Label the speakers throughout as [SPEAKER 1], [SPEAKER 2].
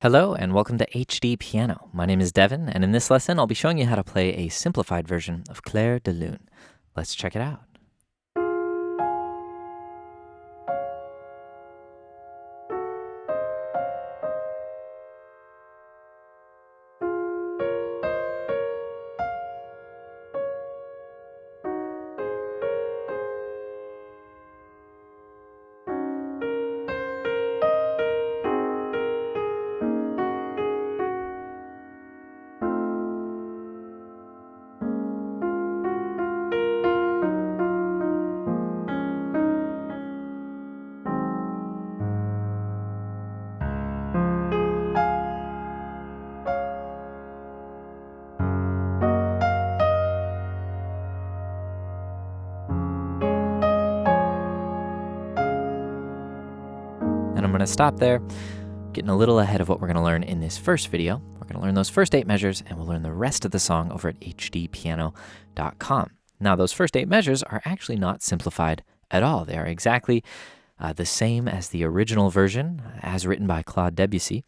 [SPEAKER 1] Hello and welcome to HDpiano. My name is Devin, and in this lesson I'll be showing you how to play a simplified version of Clair de Lune. Let's check it out. And I'm going to stop there, getting a little ahead of what we're going to learn in this first video. We're going to learn those first 8 measures, and we'll learn the rest of the song over at HDpiano.com. Now, those first 8 measures are actually not simplified at all. They are exactly the same as the original version, as written by Claude Debussy.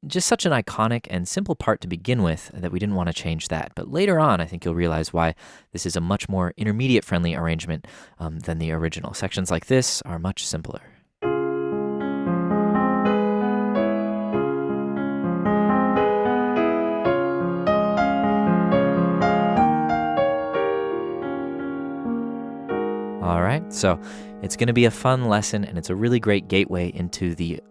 [SPEAKER 1] Just such an iconic and simple part to begin with that we didn't want to change that. But later on, I think you'll realize why this is a much more intermediate-friendly arrangement than the original. Sections like this are much simpler. All right, so it's going to be a fun lesson, and it's a really great gateway into the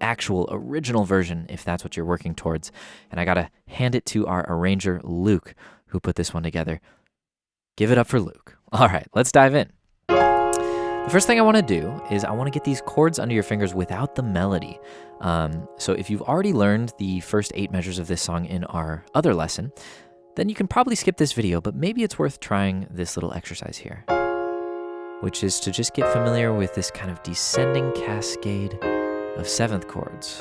[SPEAKER 1] actual original version, if that's what you're working towards. And I got to hand it to our arranger, Luke, who put this one together. Give it up for Luke. All right, let's dive in. The first thing I want to do is I want to get these chords under your fingers without the melody. So if you've already learned the first 8 measures of this song in our other lesson, then you can probably skip this video, but maybe it's worth trying this little exercise here, which is to just get familiar with this kind of descending cascade of 7th chords.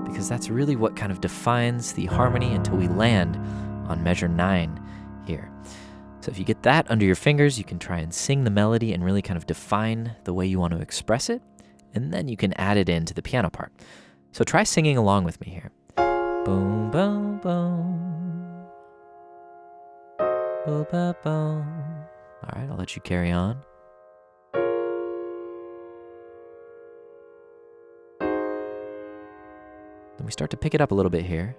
[SPEAKER 1] Because that's really what kind of defines the harmony until we land on measure 9 here. So if you get that under your fingers, you can try and sing the melody and really kind of define the way you want to express it, and then you can add it into the piano part. So try singing along with me here. Boom, boom, boom. Boom, boom, boom. All right, I'll let you carry on. Then we start to pick it up a little bit here.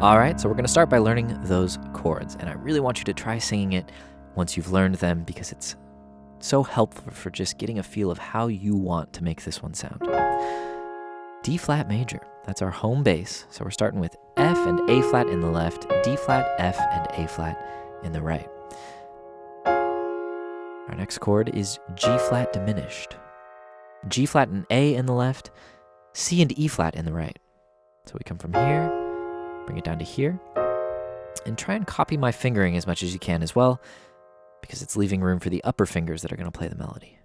[SPEAKER 1] All right, so we're going to start by learning those chords, and I really want you to try singing it once you've learned them, because it's so helpful for just getting a feel of how you want to make this one sound. D flat major, that's our home bass. So we're starting with F and A flat in the left, D flat, F, and A flat in the right. Our next chord is G flat diminished. G flat and A in the left, C and E flat in the right. So we come from here, bring it down to here, and try and copy my fingering as much as you can as well, because it's leaving room for the upper fingers that are going to play the melody.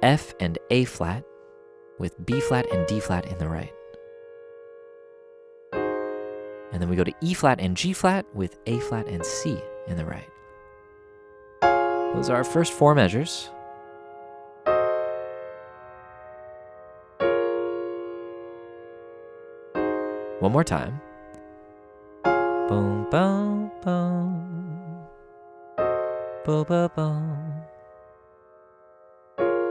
[SPEAKER 1] F and A flat with B flat and D flat in the right. And then we go to E flat and G flat with A flat and C in the right. Those are our first 4 measures. One more time. Boom, boom, boom. Boom, boom, boom.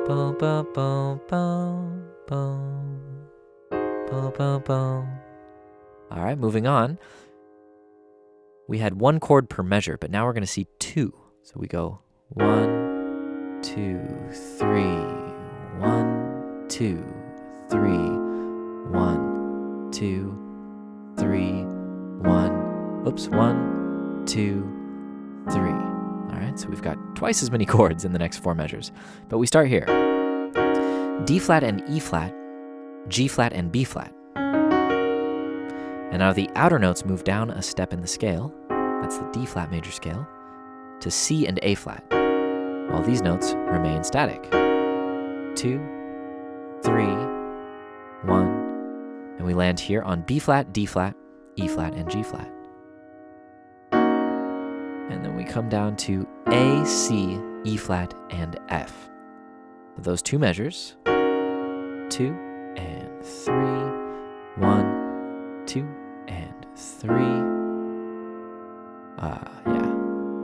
[SPEAKER 1] Boom, boom, boom, boom, boom. Boom, boom, boom. All right, moving on. We had 1 chord per measure, but now we're going to see 2. So we go 1, 2, 3. 1, 2, 3. 1, 2, 3, 1. Oops, 1, 2, 3. All right, so we've got twice as many chords in the next 4 measures. But we start here. D flat and E flat, G flat and B flat. And now the outer notes move down a step in the scale. That's the D flat major scale. to C and A flat, while these notes remain static. 2, 3, 1, and we land here on B flat, D flat, E flat, and G flat. And then we come down to A, C, E flat, and F. So those two measures, 2 and 3, 1, 2 and 3.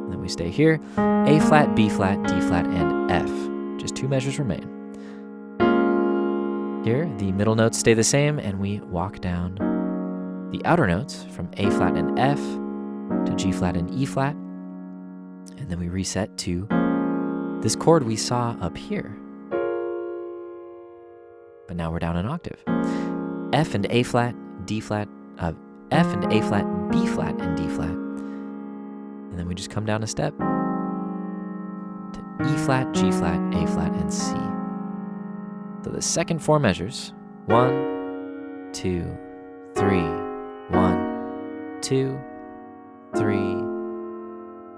[SPEAKER 1] And then we stay here, A flat, B flat, D flat, and F. Just two measures remain. Here, the middle notes stay the same, and we walk down the outer notes from A flat and F to G flat and E flat. And then we reset to this chord we saw up here. But now we're down an octave. F and A flat, D flat, F and A flat, B flat, and D flat. And then we just come down a step to E flat, G flat, A flat, and C. So the second four measures, 1, 2, 3, 1, 2, 3,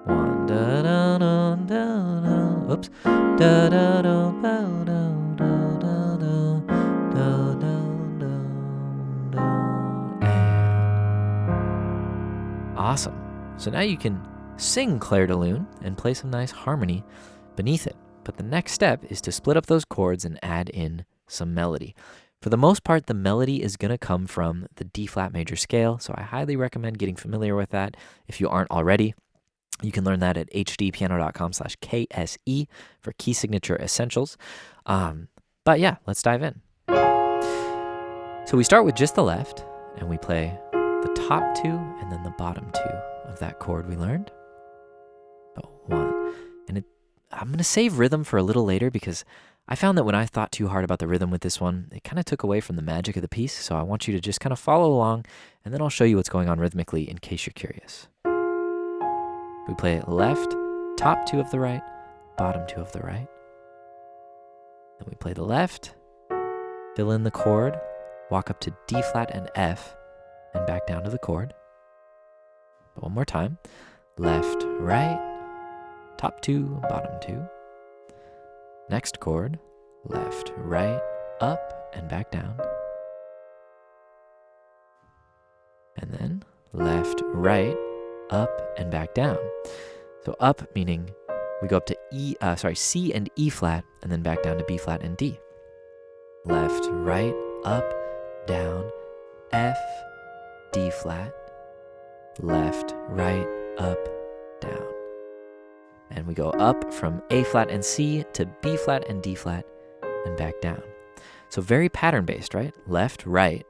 [SPEAKER 1] 1, da da da da da. Oops. Da da da da da da da da da da da. Awesome. So now you can sing Clair de Lune and play some nice harmony beneath it. But the next step is to split up those chords and add in some melody. For the most part, the melody is going to come from the D flat major scale, so I highly recommend getting familiar with that if you aren't already. You can learn that at hdpiano.com/KSE for key signature essentials. But yeah, let's dive in. So we start with just the left, and we play the top two and then the bottom two of that chord we learned. Oh, 1. And I'm going to save rhythm for a little later because I found that when I thought too hard about the rhythm with this one, it kind of took away from the magic of the piece. So I want you to just kind of follow along, and then I'll show you what's going on rhythmically in case you're curious. We play left, top two of the right, bottom two of the right. Then we play the left, fill in the chord, walk up to D flat and F, and back down to the chord. But one more time. Left, right, top two, bottom two. Next chord, left, right, up, and back down. And then left, right, up, and back down. So up meaning we go up to C and E flat, and then back down to B flat and D. Left, right, up, down, F, D flat, left, right, up, down. And we go up from A flat and C to B flat and D flat and back down. So very pattern-based, right? Left, right,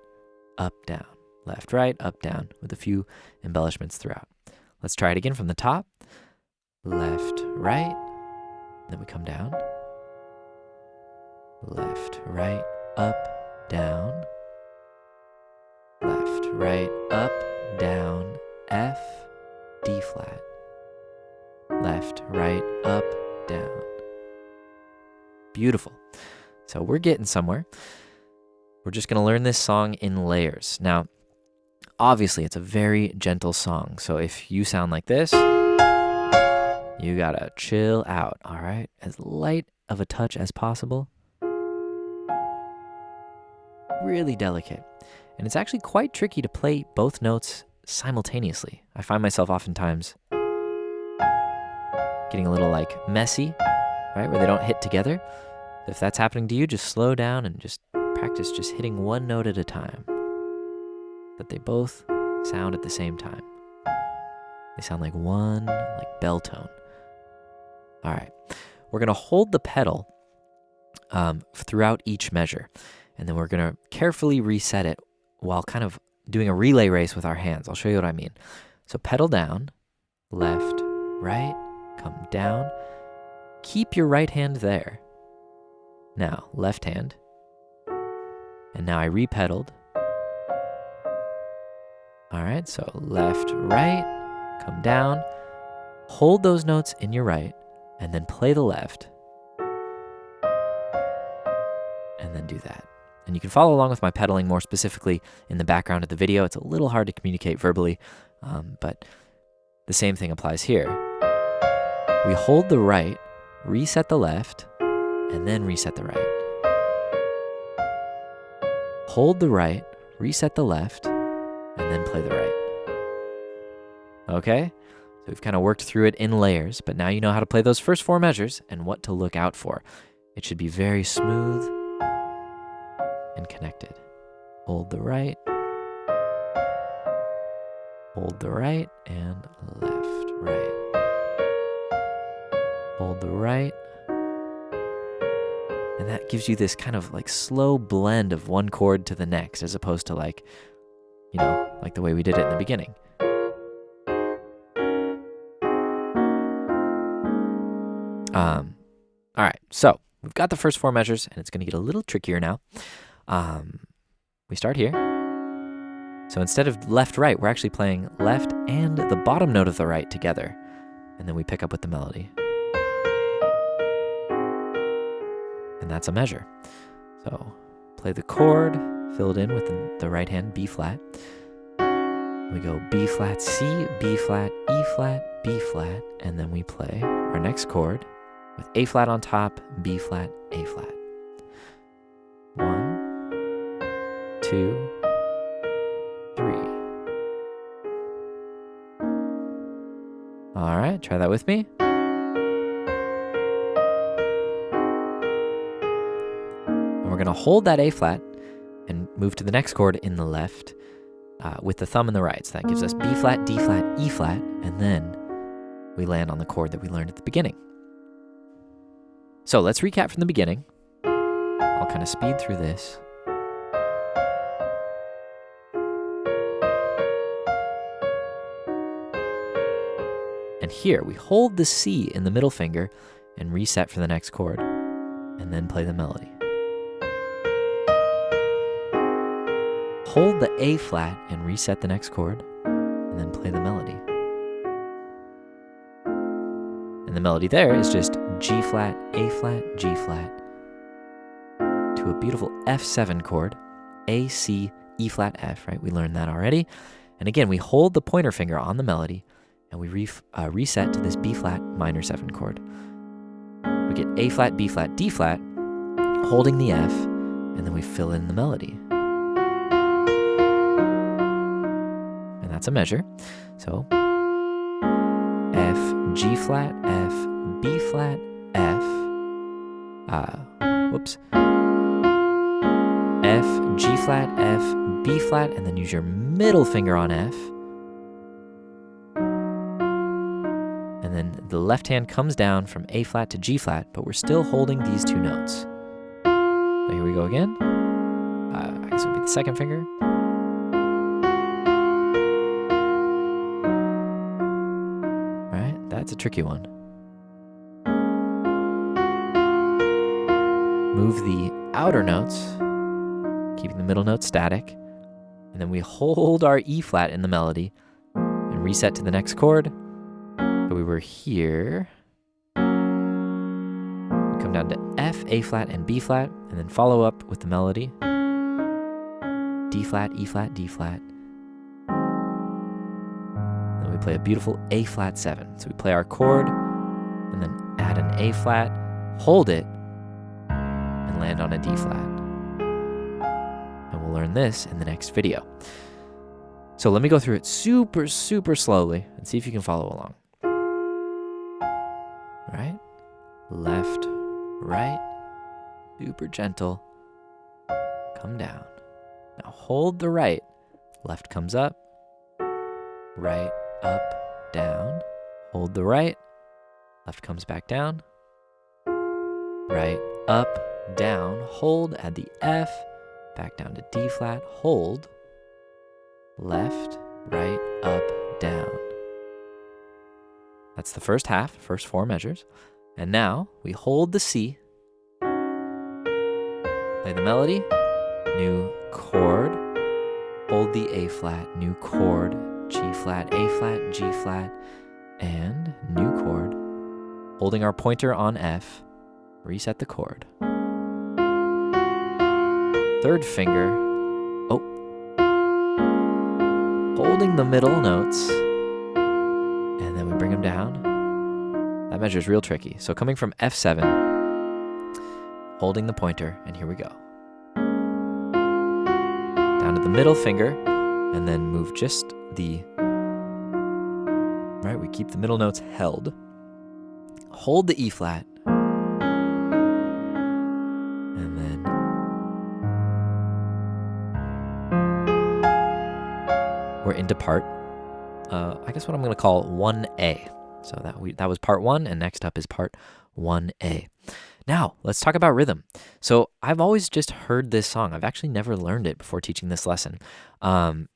[SPEAKER 1] up, down. Left, right, up, down, with a few embellishments throughout. Let's try it again from the top. Left, right, then we come down. Left, right, up, down. Left, right, up, down, F, D flat. Left, right, up, down. Beautiful. So we're getting somewhere. We're just going to learn this song in layers. Now, obviously, it's a very gentle song. So if you sound like this, you got to chill out, all right? As light of a touch as possible. Really delicate. And it's actually quite tricky to play both notes simultaneously. I find myself oftentimes getting a little messy, right? Where they don't hit together. If that's happening to you, just slow down and just practice just hitting one note at a time. But they both sound at the same time. They sound like one bell tone. All right. We're going to hold the pedal throughout each measure. And then we're going to carefully reset it while kind of doing a relay race with our hands. I'll show you what I mean. So pedal down, left, right, come down. Keep your right hand there. Now, left hand. And now I re-pedaled. All right, so left, right, come down. Hold those notes in your right, and then play the left. And then do that. And you can follow along with my pedaling more specifically in the background of the video. It's a little hard to communicate verbally, but the same thing applies here. we hold the right, reset the left, and then reset the right. Hold the right, reset the left, and then play the right. Okay? So we've kind of worked through it in layers, but now you know how to play those first 4 measures and what to look out for. It should be very smooth and connected. Hold the right, and left, right. Hold the right. And that gives you this kind of like slow blend of one chord to the next, as opposed to like the way we did it in the beginning. All right, so we've got the first 4 measures, and it's going to get a little trickier now. We start here. So instead of left, right, we're actually playing left and the bottom note of the right together. And then we pick up with the melody. And that's a measure. So play the chord, fill it in with the right hand, B flat. We go B flat, C, B flat, E flat, B flat, and then we play our next chord with A flat on top, B flat, A flat. 1, 2, 3. All right, try that with me. And we're going to hold that A flat and move to the next chord in the left with the thumb in the right. So that gives us B flat, D flat, E flat, and then we land on the chord that we learned at the beginning. So let's recap from the beginning. I'll kind of speed through this. And here we hold the C in the middle finger and reset for the next chord, and then play the melody. Hold the A flat and reset the next chord, and then play the melody. And the melody there is just G flat, A flat, G flat, to a beautiful F7 chord, A, C, E flat, F, right? We learned that already. And again, we hold the pointer finger on the melody, and we reset to this B flat minor 7 chord. We get A flat, B flat, D flat, holding the F, and then we fill in the melody. And that's a measure. So F, G flat, F, B flat, F, F, G flat, F, B flat, and then use your middle finger on F. And then the left hand comes down from A flat to G flat, but we're still holding these 2 notes. So here we go again. I guess it would be the second finger. All right, that's a tricky one. Move the outer notes, keeping the middle note static, and then we hold our E flat in the melody and reset to the next chord. So we were here. We come down to F, A flat, and B flat, and then follow up with the melody. D flat, E flat, D flat. Then we play a beautiful A flat 7. So we play our chord, and then add an A flat, hold it, and land on a D flat. And we'll learn this in the next video. So let me go through it super, super slowly and see if you can follow along. Right? Left, right, super gentle, come down. Now hold the right, left comes up, right, up, down. Hold the right, left comes back down, right, up, down, hold, add the F, back down to D flat, hold, left, right, up, down. That's the first half, first 4 measures. And now we hold the C, play the melody, new chord, hold the A flat, new chord, G flat, A flat, G flat, and new chord. Holding our pointer on F, reset the chord. Third finger, holding the middle notes, and then we bring them down. That measure is real tricky. So coming from F7, holding the pointer, and here we go. Down to the middle finger, and then move just the, right, we keep the middle notes held. Hold the E flat, and then we're into part, I guess what I'm going to call 1A. So that was part 1, and next up is part 1A. Now, let's talk about rhythm. So I've always just heard this song. I've actually never learned it before teaching this lesson. And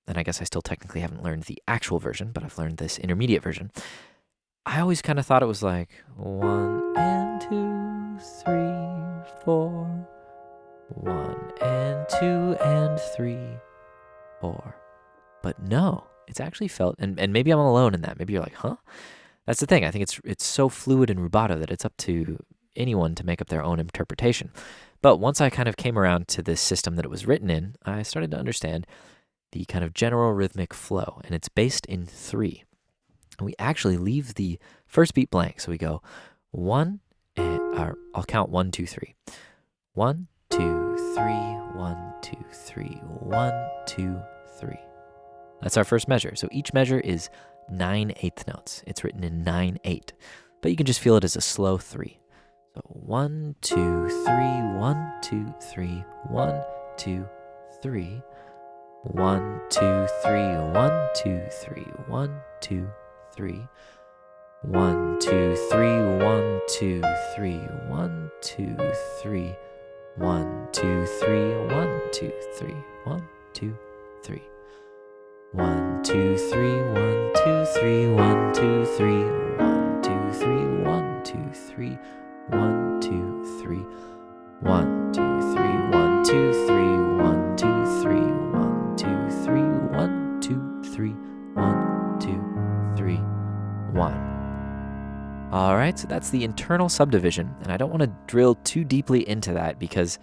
[SPEAKER 1] I guess I still technically haven't learned the actual version, but I've learned this intermediate version. I always kind of thought it was like 1 and 2, 3, 4. 1 and 2 and 3, 4. But no, it's actually felt, and maybe I'm alone in that. Maybe you're like, huh? That's the thing. I think it's so fluid and rubato that it's up to anyone to make up their own interpretation. But once I kind of came around to this system that it was written in, I started to understand the kind of general rhythmic flow, and it's based in 3. And we actually leave the first beat blank. So we go 1, and I'll count 1, 2, 3. 1, 2, 3, 1, 2, 3, 1, 2, 3. That's our first measure. So each measure is 9/8 notes. It's written in 9/8, but you can just feel it as a slow 3. So 1, 2, 3, 1, 2, 3, 1, 2, 3, 1, 2, 3, 1, 2, 3, 1, 2, 3, 1, 2, 3, 1, 2, 3, 1, 2, 3, 1, 2, 3, 1, 2, 3, 1, 2, 3. 1, 2, 3, 1, 2, 3, 1, 2, 3, 1, 2, 3, 1, 2, 3, 1, 2, 3, 1, 2, 3, 1, 2, 3, 1, 2, 3, 1, 2, 3, 1, 2, 3, 1, 2, 3, 1. All right, so that's the internal subdivision, and I don't want to drill too deeply into that because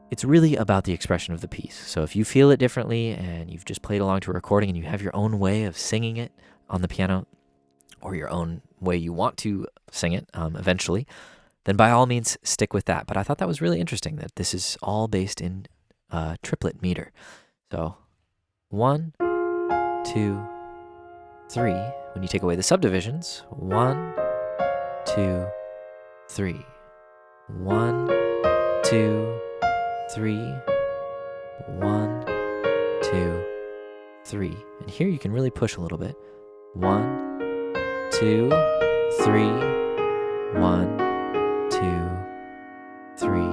[SPEAKER 1] it's really about the expression of the piece. So if you feel it differently and you've just played along to a recording and you have your own way of singing it on the piano or your own way you want to sing it eventually, then by all means stick with that. But I thought that was really interesting that this is all based in triplet meter. So 1, 2, 3. When you take away the subdivisions, 1, 2, 3. 1, 2, 3, 1, 2, 3. And here you can really push a little bit. 1, 2, 3, 1, 2, 3,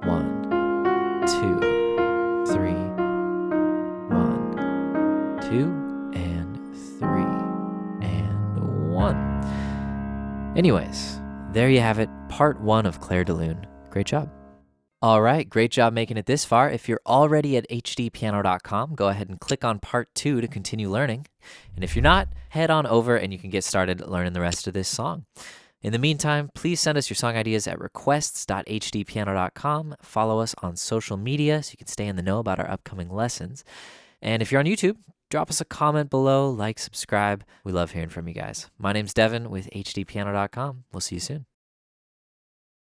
[SPEAKER 1] 1, 2, 3, 1, 2, and 3, and 1. Anyways, there you have it. Part 1 of Clair de Lune. Great job. All right, great job making it this far. If you're already at HDpiano.com, go ahead and click on part 2 to continue learning. And if you're not, head on over and you can get started learning the rest of this song. In the meantime, please send us your song ideas at requests.hdpiano.com. Follow us on social media so you can stay in the know about our upcoming lessons. And if you're on YouTube, drop us a comment below, like, subscribe. We love hearing from you guys. My name's Devin with HDpiano.com. We'll see you soon.